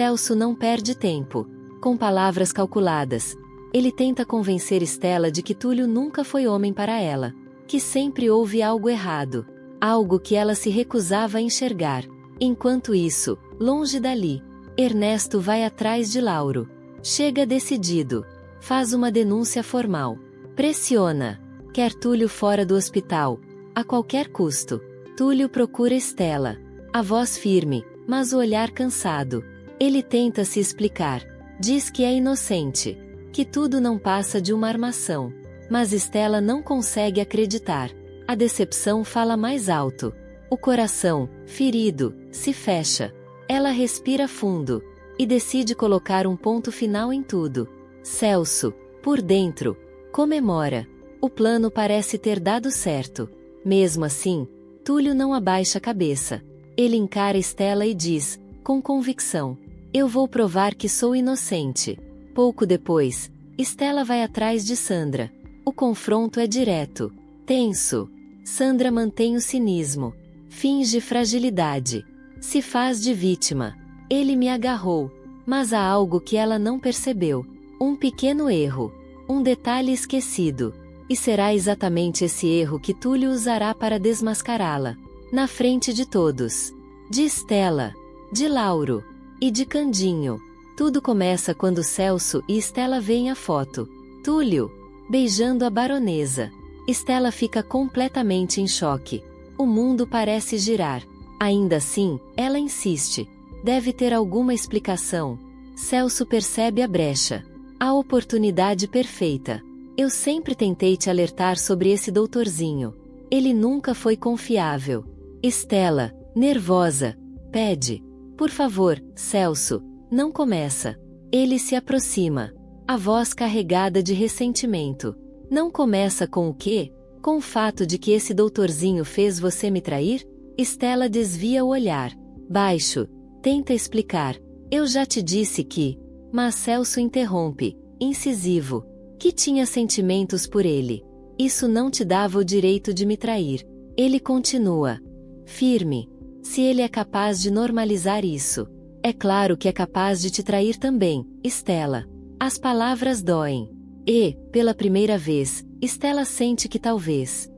Celso não perde tempo. Com palavras calculadas, ele tenta convencer Stella de que Túlio nunca foi homem para ela, que sempre houve algo errado, algo que ela se recusava a enxergar. Enquanto isso, longe dali, Ernesto vai atrás de Lauro. Chega decidido. Faz uma denúncia formal. Pressiona. Quer Túlio fora do hospital, a qualquer custo. Túlio procura Stella. A voz firme, mas o olhar cansado. Ele tenta se explicar. Diz que é inocente, que tudo não passa de uma armação. Mas Stella não consegue acreditar. A decepção fala mais alto. O coração, ferido, se fecha. Ela respira fundo e decide colocar um ponto final em tudo. Celso, por dentro, comemora. O plano parece ter dado certo. Mesmo assim, Túlio não abaixa a cabeça. Ele encara Stella e diz, com convicção: eu vou provar que sou inocente. Pouco depois, Stella vai atrás de Sandra. O confronto é direto, tenso. Sandra mantém o cinismo. Finge fragilidade. Se faz de vítima. Ele me agarrou. Mas há algo que ela não percebeu. Um pequeno erro. Um detalhe esquecido. E será exatamente esse erro que Túlio usará para desmascará-la. Na frente de todos. De Stella. De Lauro. E de Candinho. Tudo começa quando Celso e Stella veem a foto. Túlio, beijando a baronesa. Stella fica completamente em choque. O mundo parece girar. Ainda assim, ela insiste. Deve ter alguma explicação. Celso percebe a brecha. A oportunidade perfeita. Eu sempre tentei te alertar sobre esse doutorzinho. Ele nunca foi confiável. Stella, nervosa, pede. Por favor, Celso, não começa. Ele se aproxima. A voz carregada de ressentimento. Não começa com o quê? Com o fato de que esse doutorzinho fez você me trair? Stella desvia o olhar. Baixo. Tenta explicar. Eu já te disse que... Mas Celso interrompe, incisivo. Que tinha sentimentos por ele. Isso não te dava o direito de me trair. Ele continua. Firme. Se ele é capaz de normalizar isso. É claro que é capaz de te trair também, Stella. As palavras doem. E, pela primeira vez, Stella sente que talvez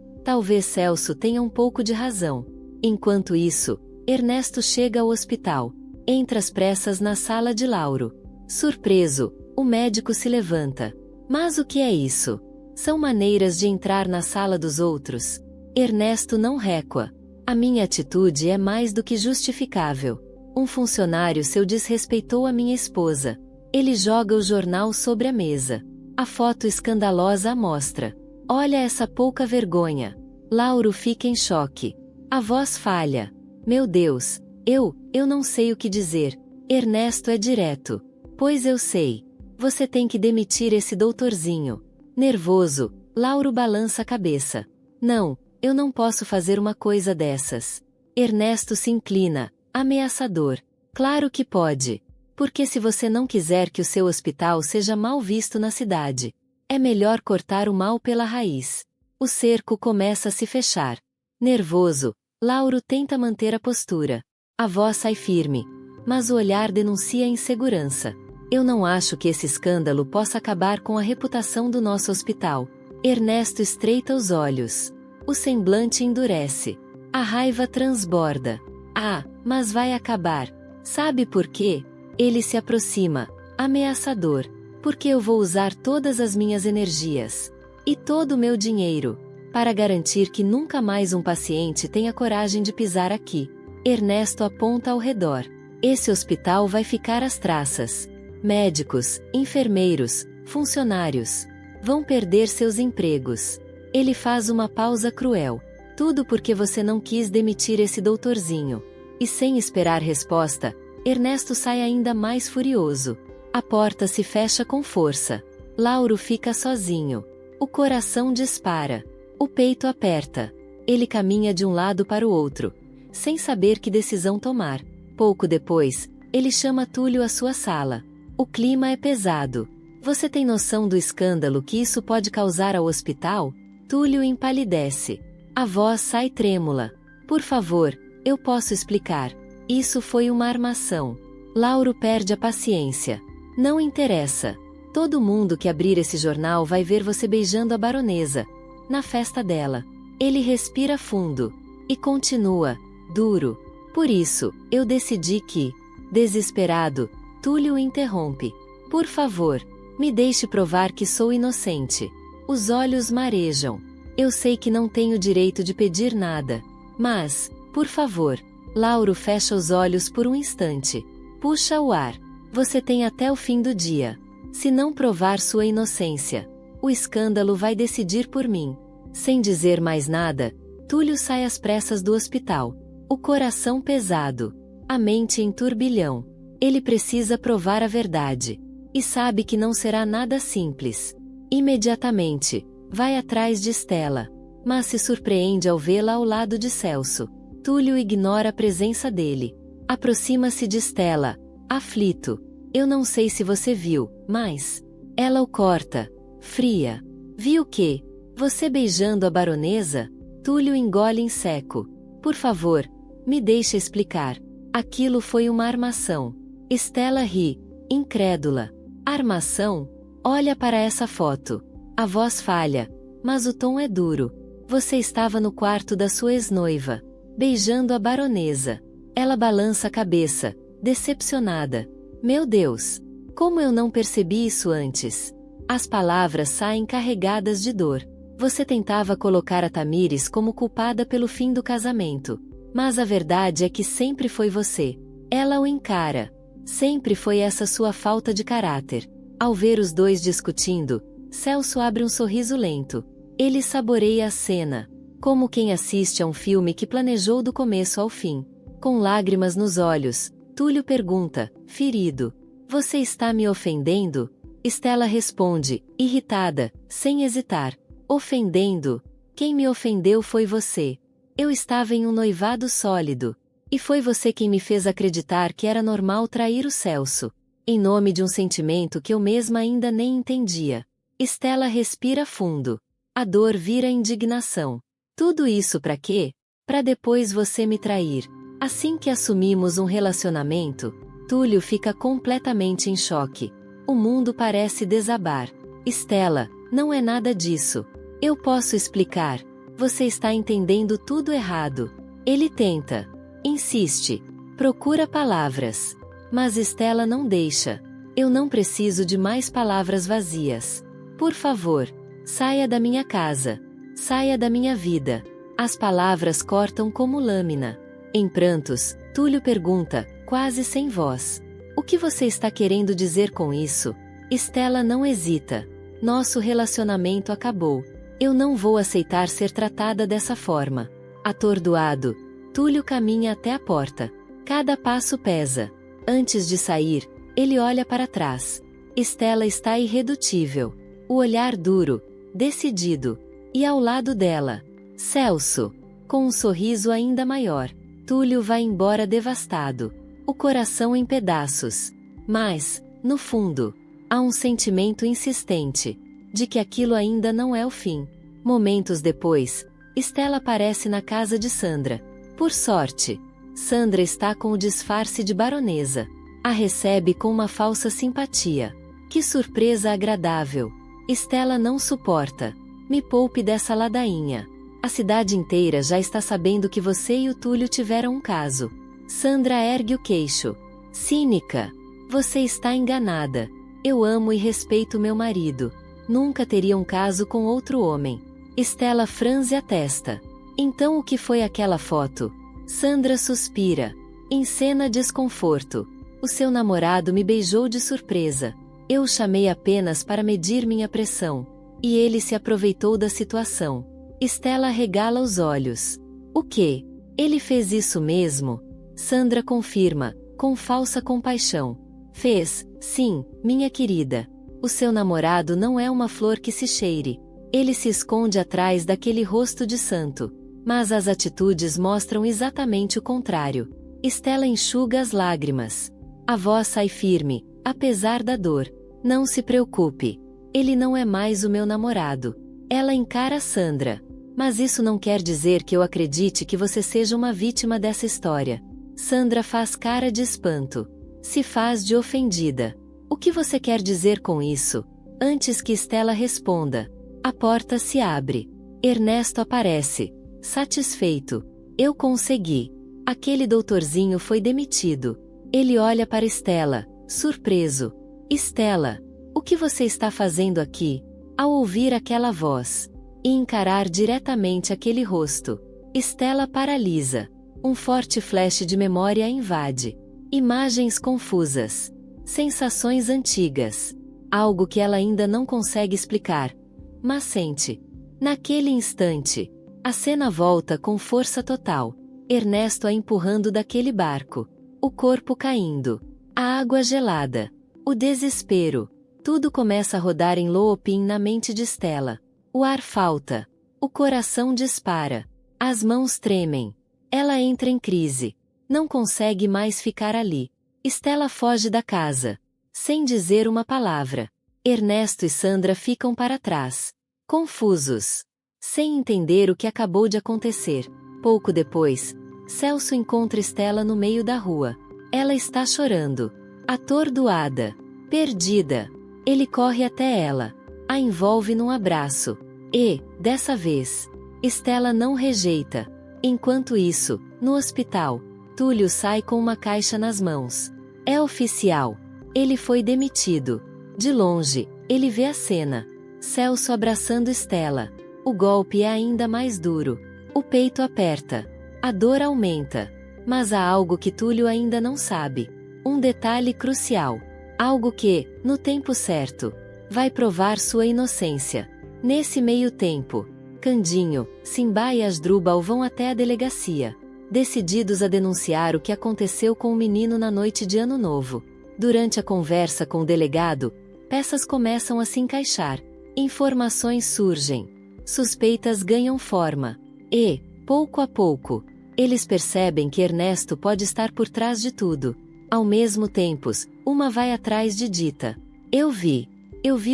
Celso tenha um pouco de razão. Enquanto isso, Ernesto chega ao hospital. Entra às pressas na sala de Lauro. Surpreso, o médico se levanta. Mas o que é isso? São maneiras de entrar na sala dos outros. Ernesto não recua. A minha atitude é mais do que justificável. Um funcionário seu desrespeitou a minha esposa. Ele joga o jornal sobre a mesa. A foto escandalosa a mostra. Olha essa pouca vergonha. Lauro fica em choque. A voz falha. Meu Deus, eu não sei o que dizer. Ernesto é direto. Pois eu sei. Você tem que demitir esse doutorzinho. Nervoso, Lauro balança a cabeça. Não, eu não posso fazer uma coisa dessas. Ernesto se inclina, ameaçador. Claro que pode. Porque se você não quiser que o seu hospital seja mal visto na cidade, é melhor cortar o mal pela raiz. O cerco começa a se fechar. Nervoso, Lauro tenta manter a postura. A voz sai firme, mas o olhar denuncia a insegurança. Eu não acho que esse escândalo possa acabar com a reputação do nosso hospital. Ernesto estreita os olhos. O semblante endurece. A raiva transborda. Ah, mas vai acabar. Sabe por quê? Ele se aproxima, ameaçador. Porque eu vou usar todas as minhas energias. E todo o meu dinheiro. Para garantir que nunca mais um paciente tenha coragem de pisar aqui. Ernesto aponta ao redor. Esse hospital vai ficar às traças. Médicos, enfermeiros, funcionários vão perder seus empregos. Ele faz uma pausa cruel. Tudo porque você não quis demitir esse doutorzinho. E sem esperar resposta, Ernesto sai ainda mais furioso. A porta se fecha com força. Lauro fica sozinho. O coração dispara. O peito aperta. Ele caminha de um lado para o outro, sem saber que decisão tomar. Pouco depois, ele chama Túlio à sua sala. O clima é pesado. Você tem noção do escândalo que isso pode causar ao hospital? Túlio empalidece. A voz sai trêmula. Por favor, eu posso explicar. Isso foi uma armação. Lauro perde a paciência. Não interessa. Todo mundo que abrir esse jornal vai ver você beijando a baronesa. Na festa dela. Ele respira fundo. E continua, duro. Por isso, eu decidi que... Desesperado, Túlio o interrompe. Por favor, me deixe provar que sou inocente. Os olhos marejam. Eu sei que não tenho direito de pedir nada. Mas, por favor. Lauro fecha os olhos por um instante. Puxa o ar. Você tem até o fim do dia. Se não provar sua inocência, o escândalo vai decidir por mim. Sem dizer mais nada, Túlio sai às pressas do hospital. O coração pesado. A mente em turbilhão. Ele precisa provar a verdade. E sabe que não será nada simples. Imediatamente, vai atrás de Stella. Mas se surpreende ao vê-la ao lado de Celso. Túlio ignora a presença dele. Aproxima-se de Stella, aflito. Eu não sei se você viu, mas... Ela o corta. Fria. Viu o quê? Você beijando a baronesa? Túlio engole em seco. Por favor, me deixe explicar. Aquilo foi uma armação. Stella ri, incrédula. Armação? Olha para essa foto. A voz falha, mas o tom é duro. Você estava no quarto da sua ex-noiva, beijando a baronesa. Ela balança a cabeça, decepcionada. Meu Deus! Como eu não percebi isso antes? As palavras saem carregadas de dor. Você tentava colocar a Tamires como culpada pelo fim do casamento. Mas a verdade é que sempre foi você. Ela o encara. Sempre foi essa sua falta de caráter. Ao ver os dois discutindo, Celso abre um sorriso lento. Ele saboreia a cena, como quem assiste a um filme que planejou do começo ao fim. Com lágrimas nos olhos, Túlio pergunta, ferido: Você está me ofendendo? Stella responde, irritada, sem hesitar. Ofendendo? Quem me ofendeu foi você. Eu estava em um noivado sólido. E foi você quem me fez acreditar que era normal trair o Celso. Em nome de um sentimento que eu mesma ainda nem entendia. Stella respira fundo. A dor vira indignação. Tudo isso pra quê? Pra depois você me trair. Assim que assumimos um relacionamento, Túlio fica completamente em choque. O mundo parece desabar. Stella, não é nada disso. Eu posso explicar. Você está entendendo tudo errado. Ele tenta. Insiste. Procura palavras. Mas Stella não deixa. Eu não preciso de mais palavras vazias. Por favor, saia da minha casa. Saia da minha vida. As palavras cortam como lâmina. Em prantos, Túlio pergunta, quase sem voz. O que você está querendo dizer com isso? Stella não hesita. Nosso relacionamento acabou. Eu não vou aceitar ser tratada dessa forma. Atordoado, Túlio caminha até a porta. Cada passo pesa. Antes de sair, ele olha para trás. Stella está irredutível. O olhar duro, decidido. E ao lado dela, Celso, com um sorriso ainda maior. Túlio vai embora devastado. O coração em pedaços. Mas, no fundo, há um sentimento insistente de que aquilo ainda não é o fim. Momentos depois, Stella aparece na casa de Sandra. Por sorte, Sandra está com o disfarce de baronesa. A recebe com uma falsa simpatia. Que surpresa agradável! Stella não suporta. Me poupe dessa ladainha. A cidade inteira já está sabendo que você e o Túlio tiveram um caso. Sandra ergue o queixo. Cínica. Você está enganada. Eu amo e respeito meu marido. Nunca teria um caso com outro homem. Stella franze a testa. Então o que foi aquela foto? Sandra suspira. Encena desconforto. O seu namorado me beijou de surpresa. Eu o chamei apenas para medir minha pressão. E ele se aproveitou da situação. Stella regala os olhos. O quê? Ele fez isso mesmo? Sandra confirma, com falsa compaixão. Fez, sim, minha querida. O seu namorado não é uma flor que se cheire. Ele se esconde atrás daquele rosto de santo. Mas as atitudes mostram exatamente o contrário. Stella enxuga as lágrimas. A voz sai firme, apesar da dor. Não se preocupe. Ele não é mais o meu namorado. Ela encara Sandra. Mas isso não quer dizer que eu acredite que você seja uma vítima dessa história. Sandra faz cara de espanto. Se faz de ofendida. O que você quer dizer com isso? Antes que Stella responda, a porta se abre. Ernesto aparece. Satisfeito. Eu consegui. Aquele doutorzinho foi demitido. Ele olha para Stella, surpreso. Stella, o que você está fazendo aqui? Ao ouvir aquela voz e encarar diretamente aquele rosto, Stella paralisa. Um forte flash de memória a invade. Imagens confusas. Sensações antigas. Algo que ela ainda não consegue explicar, mas sente. Naquele instante, a cena volta com força total. Ernesto a empurrando daquele barco. O corpo caindo. A água gelada. O desespero. Tudo começa a rodar em looping na mente de Stella. O ar falta. O coração dispara. As mãos tremem. Ela entra em crise. Não consegue mais ficar ali. Stella foge da casa. Sem dizer uma palavra. Ernesto e Sandra ficam para trás. Confusos. Sem entender o que acabou de acontecer. Pouco depois, Celso encontra Stella no meio da rua. Ela está chorando. Atordoada. Perdida. Ele corre até ela. A envolve num abraço. E, dessa vez, Stella não rejeita. Enquanto isso, no hospital, Túlio sai com uma caixa nas mãos. É oficial. Ele foi demitido. De longe, ele vê a cena. Celso abraçando Stella. O golpe é ainda mais duro. O peito aperta. A dor aumenta. Mas há algo que Túlio ainda não sabe. Um detalhe crucial. Algo que, no tempo certo, vai provar sua inocência. Nesse meio tempo, Candinho, Simba e Asdrubal vão até a delegacia, decididos a denunciar o que aconteceu com o menino na noite de Ano Novo. Durante a conversa com o delegado, peças começam a se encaixar. Informações surgem. Suspeitas ganham forma. E, pouco a pouco, eles percebem que Ernesto pode estar por trás de tudo. Ao mesmo tempo, uma vai atrás de Dita. Eu vi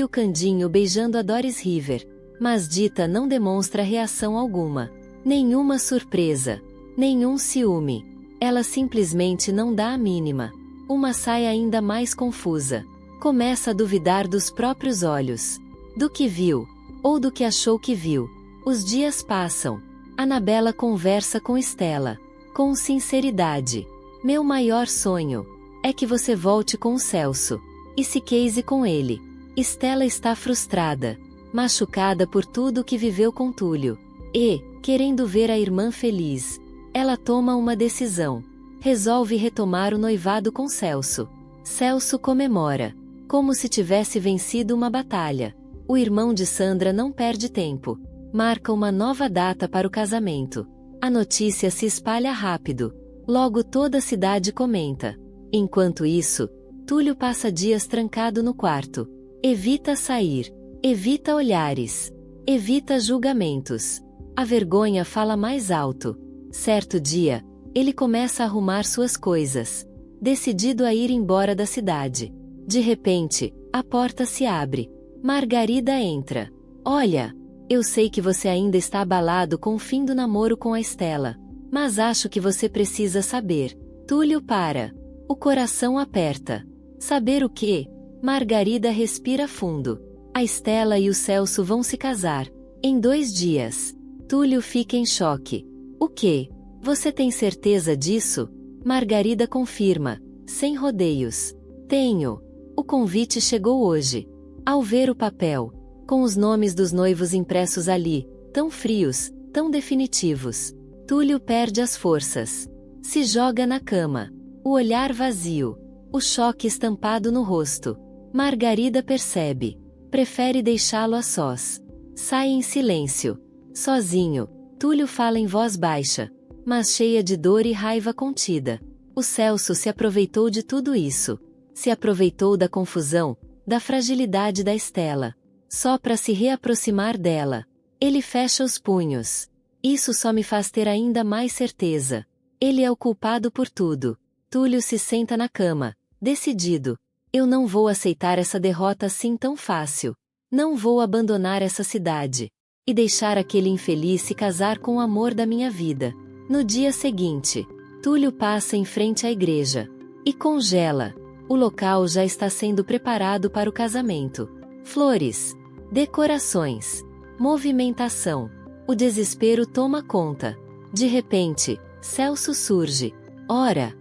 o Candinho beijando a Doris River. Mas Dita não demonstra reação alguma. Nenhuma surpresa. Nenhum ciúme. Ela simplesmente não dá a mínima. Uma sai ainda mais confusa. Começa a duvidar dos próprios olhos. Do que viu. Ou do que achou que viu. Os dias passam. Anabela conversa com Stella. Com sinceridade. Meu maior sonho é que você volte com o Celso. E se case com ele. Stella está frustrada. Machucada por tudo o que viveu com Túlio. E, querendo ver a irmã feliz, ela toma uma decisão. Resolve retomar o noivado com Celso. Celso comemora. Como se tivesse vencido uma batalha. O irmão de Sandra não perde tempo. Marca uma nova data para o casamento. A notícia se espalha rápido. Logo toda a cidade comenta. Enquanto isso, Túlio passa dias trancado no quarto. Evita sair. Evita olhares. Evita julgamentos. A vergonha fala mais alto. Certo dia, ele começa a arrumar suas coisas. Decidido a ir embora da cidade. De repente, a porta se abre. Margarida entra. Olha, eu sei que você ainda está abalado com o fim do namoro com a Stella. Mas acho que você precisa saber. Túlio para. O coração aperta. Saber o quê? Margarida respira fundo. A Stella e o Celso vão se casar. Em 2 dias. Túlio fica em choque. O quê? Você tem certeza disso? Margarida confirma. Sem rodeios. Tenho. O convite chegou hoje. Ao ver o papel, com os nomes dos noivos impressos ali, tão frios, tão definitivos, Túlio perde as forças. Se joga na cama. O olhar vazio. O choque estampado no rosto. Margarida percebe. Prefere deixá-lo a sós. Sai em silêncio. Sozinho, Túlio fala em voz baixa, mas cheia de dor e raiva contida. O Celso se aproveitou de tudo isso. Se aproveitou da confusão, da fragilidade da Stella. Só para se reaproximar dela. Ele fecha os punhos. Isso só me faz ter ainda mais certeza. Ele é o culpado por tudo. Túlio se senta na cama, decidido. Eu não vou aceitar essa derrota assim tão fácil. Não vou abandonar essa cidade. E deixar aquele infeliz se casar com o amor da minha vida. No dia seguinte, Túlio passa em frente à igreja. e congela. O local já está sendo preparado para o casamento. Flores, decorações, movimentação. O desespero toma conta. De repente, Celso surge. Ora,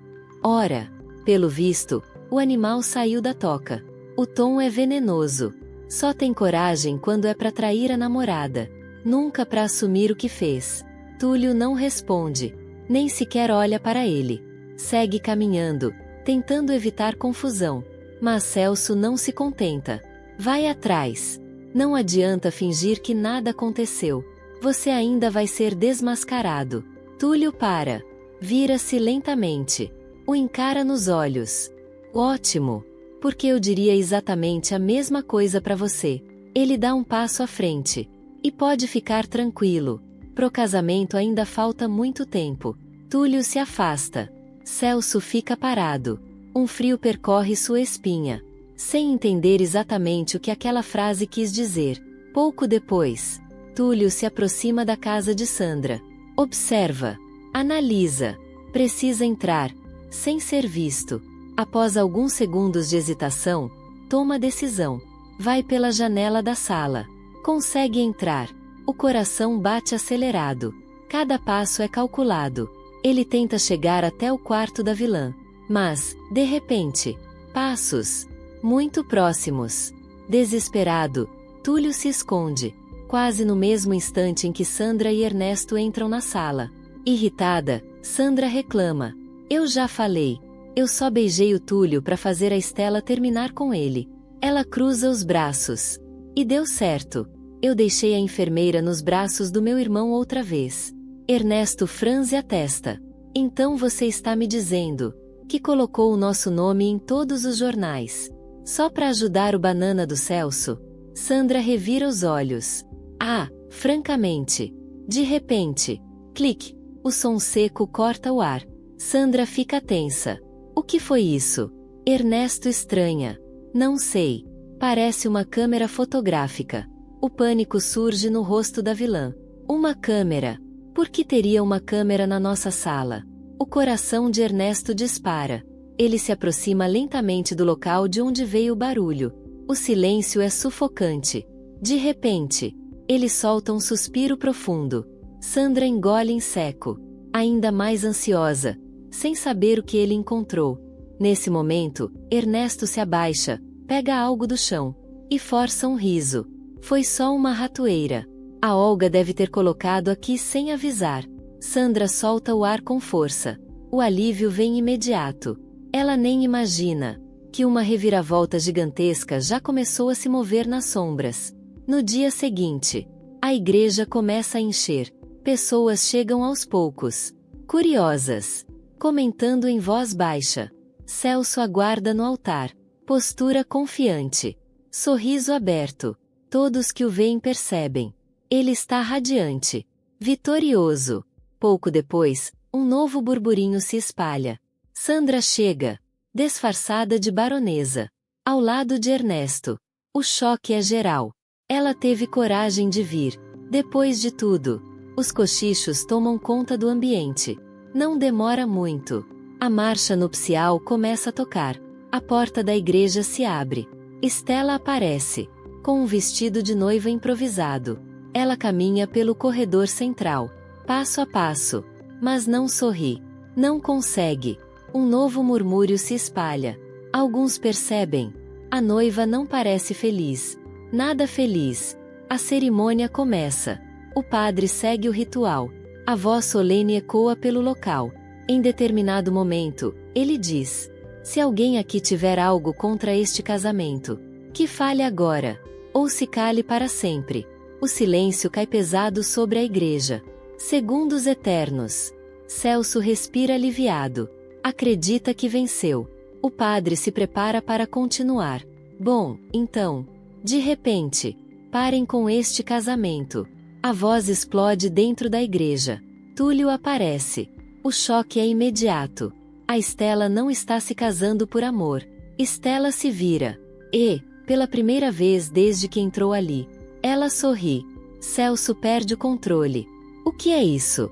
ora. Pelo visto, o animal saiu da toca. O tom é venenoso. Só tem coragem quando é para trair a namorada. Nunca para assumir o que fez. Túlio não responde. Nem sequer olha para ele. Segue caminhando, tentando evitar confusão. Mas Celso não se contenta. Vai atrás. Não adianta fingir que nada aconteceu. Você ainda vai ser desmascarado. Túlio para. Vira-se lentamente. O encara nos olhos. Ótimo. Porque eu diria exatamente a mesma coisa para você. Ele dá um passo à frente. E pode ficar tranquilo. Pro casamento ainda falta muito tempo. Túlio se afasta. Celso fica parado. Um frio percorre sua espinha. Sem entender exatamente o que aquela frase quis dizer. Pouco depois, Túlio se aproxima da casa de Sandra. Observa. Analisa. Precisa entrar. Sem ser visto. Após alguns segundos de hesitação, toma a decisão. Vai pela janela da sala. Consegue entrar. O coração bate acelerado. Cada passo é calculado. Ele tenta chegar até o quarto da vilã. Mas, de repente, passos muito próximos. Desesperado, Túlio se esconde. Quase no mesmo instante em que Sandra e Ernesto entram na sala. Irritada, Sandra reclama. Eu já falei. Eu só beijei o Túlio para fazer a Estela terminar com ele. Ela cruza os braços. E deu certo. Eu deixei a enfermeira nos braços do meu irmão outra vez. Ernesto franze a testa. Então você está me dizendo que colocou o nosso nome em todos os jornais. Só para ajudar o banana do Celso? Sandra revira os olhos. Ah, francamente. De repente, clique. O som seco corta o ar. Sandra fica tensa. O que foi isso? Ernesto estranha. Não sei. Parece uma câmera fotográfica. O pânico surge no rosto da vilã. Uma câmera. Por que teria uma câmera na nossa sala? O coração de Ernesto dispara. Ele se aproxima lentamente do local de onde veio o barulho. O silêncio é sufocante. De repente, ele solta um suspiro profundo. Sandra engole em seco. Ainda mais ansiosa, sem saber o que ele encontrou. Nesse momento, Ernesto se abaixa, pega algo do chão e força um riso. Foi só uma ratoeira. A Olga deve ter colocado aqui sem avisar. Sandra solta o ar com força. O alívio vem imediato. Ela nem imagina que uma reviravolta gigantesca já começou a se mover nas sombras. No dia seguinte, a igreja começa a encher. Pessoas chegam aos poucos, curiosas, comentando em voz baixa. Celso aguarda no altar, postura confiante, sorriso aberto. Todos que o veem percebem. Ele está radiante, vitorioso. Pouco depois, um novo burburinho se espalha. Sandra chega, disfarçada de baronesa, ao lado de Ernesto. O choque é geral. Ela teve coragem de vir. Depois de tudo, os cochichos tomam conta do ambiente. Não demora muito. A marcha nupcial começa a tocar. A porta da igreja se abre. Estela aparece, com um vestido de noiva improvisado. Ela caminha pelo corredor central, passo a passo, mas não sorri. Não consegue. Um novo murmúrio se espalha. Alguns percebem. A noiva não parece feliz. Nada feliz. A cerimônia começa. O padre segue o ritual. A voz solene ecoa pelo local. Em determinado momento, ele diz: se alguém aqui tiver algo contra este casamento, que fale agora, ou se cale para sempre. O silêncio cai pesado sobre a igreja. Segundos eternos. Celso respira aliviado. Acredita que venceu. O padre se prepara para continuar. Bom, então. De repente, parem com este casamento. A voz explode dentro da igreja. Túlio aparece. O choque é imediato. A Estela não está se casando por amor. Estela se vira. E, pela primeira vez desde que entrou ali, ela sorri. Celso perde o controle. O que é isso?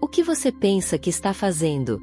O que você pensa que está fazendo?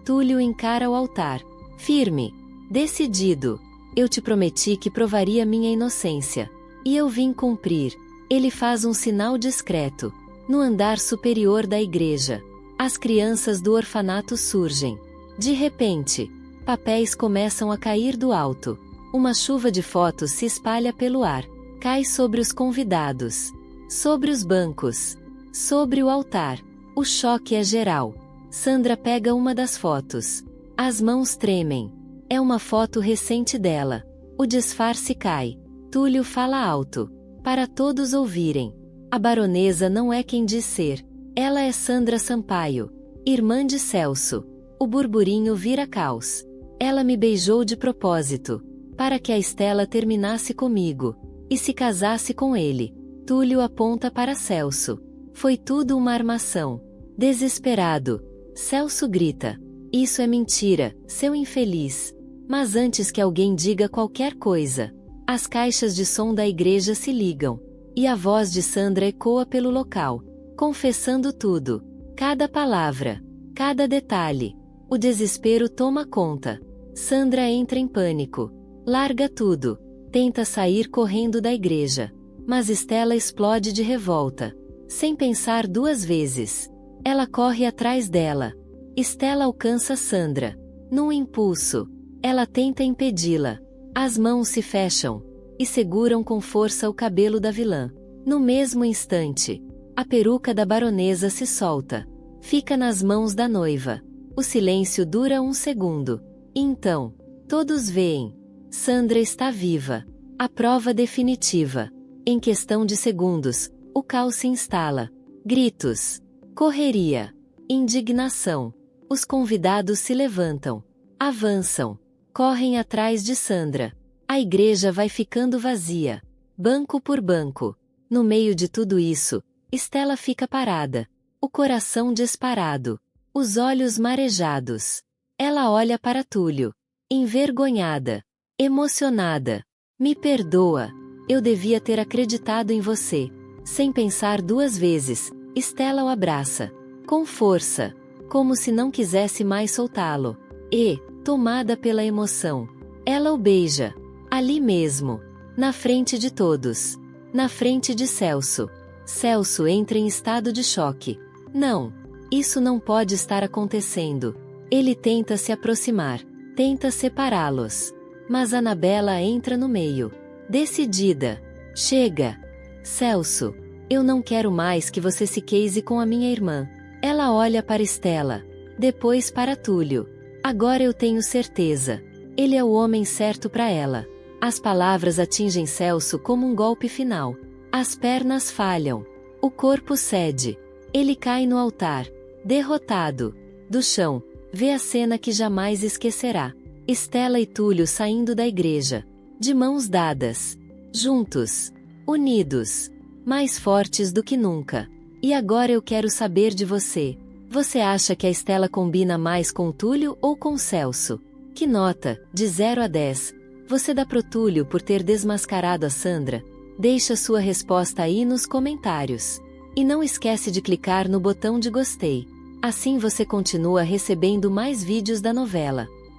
Túlio encara o altar. Firme. Decidido. Eu te prometi que provaria minha inocência. E eu vim cumprir. Ele faz um sinal discreto. No andar superior da igreja. As crianças do orfanato surgem. De repente, papéis começam a cair do alto. Uma chuva de fotos se espalha pelo ar. Cai sobre os convidados. Sobre os bancos. Sobre o altar. O choque é geral. Sandra pega uma das fotos. As mãos tremem. É uma foto recente dela. O disfarce cai. Túlio fala alto. Para todos ouvirem. A baronesa não é quem diz ser. Ela é Sandra Sampaio. Irmã de Celso. O burburinho vira caos. Ela me beijou de propósito. Para que a Estela terminasse comigo. E se casasse com ele. Túlio aponta para Celso. Foi tudo uma armação. Desesperado. Celso grita. Isso é mentira, seu infeliz. Mas antes que alguém diga qualquer coisa, as caixas de som da igreja se ligam. E a voz de Sandra ecoa pelo local, confessando tudo. Cada palavra. Cada detalhe. O desespero toma conta. Sandra entra em pânico. Larga tudo. Tenta sair correndo da igreja. Mas Estela explode de revolta. Sem pensar duas vezes. Ela corre atrás dela. Estela alcança Sandra. Num impulso. Ela tenta impedi-la. As mãos se fecham. E seguram com força o cabelo da vilã. No mesmo instante, a peruca da baronesa se solta. Fica nas mãos da noiva. O silêncio dura um segundo. E então, todos veem. Sandra está viva. A prova definitiva. Em questão de segundos, o caos se instala. Gritos. Correria. Indignação. Os convidados se levantam. Avançam. Correm atrás de Sandra. A igreja vai ficando vazia. Banco por banco. No meio de tudo isso, Estela fica parada. O coração disparado. Os olhos marejados. Ela olha para Túlio. Envergonhada. Emocionada. Me perdoa. Eu devia ter acreditado em você. Sem pensar duas vezes, Estela o abraça. Com força. Como se não quisesse mais soltá-lo. E, tomada pela emoção, ela o beija. Ali mesmo. Na frente de todos. Na frente de Celso. Celso entra em estado de choque. Não. Isso não pode estar acontecendo. Ele tenta se aproximar. Tenta separá-los. Mas Anabela entra no meio. Decidida. Chega. Celso. Eu não quero mais que você se case com a minha irmã. Ela olha para Estela. Depois para Túlio. Agora eu tenho certeza. Ele é o homem certo para ela. As palavras atingem Celso como um golpe final. As pernas falham. O corpo cede. Ele cai no altar. Derrotado. Do chão, vê a cena que jamais esquecerá. Estela e Túlio saindo da igreja. De mãos dadas. Juntos. Unidos. Mais fortes do que nunca. E agora eu quero saber de você. Você acha que a Estela combina mais com o Túlio ou com o Celso? Que nota, de 0 a 10, você dá pro Túlio por ter desmascarado a Sandra? Deixa sua resposta aí nos comentários. E não esquece de clicar no botão de gostei. Assim você continua recebendo mais vídeos da novela.